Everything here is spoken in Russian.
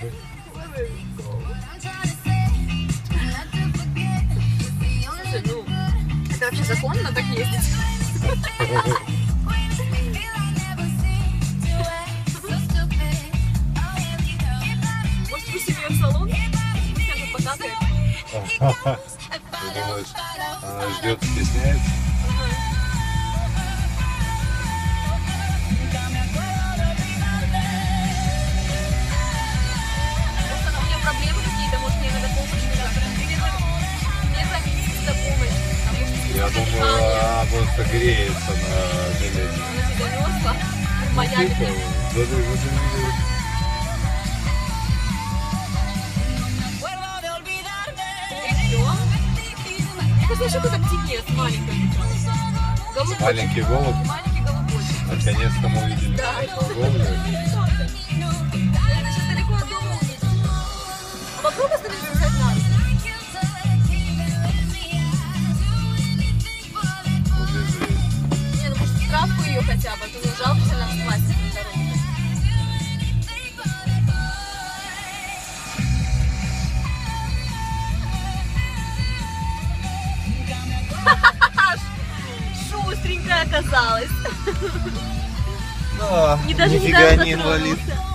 Положи. Слушай, ну, это вообще законно так ездить? Может, пустим ее в салон? Пусть она покакает. Ты думаешь, она ждет, стесняется? Может, у нее проблемы какие-то, может, ей надо помощь? Первая медицинская помощь. Потому что Я думаю, она просто греется на жилете. она тебя мерзла. Моя любимая. Посмотри, какой-то птенец маленький. Голубочек. Маленький голубь. Маленький голубочек. Наконец-то мы увидели Да. маленького голубя. Это сейчас далеко от дома увидишь. А попробуй остановиться взять на руку. Убежит. Не, ну может травку ее хотя бы, а то не жалко, что она в пластике на дороге. Шустренькая оказалась. Да, Не даже нифига недавно не инвалид. тронулся.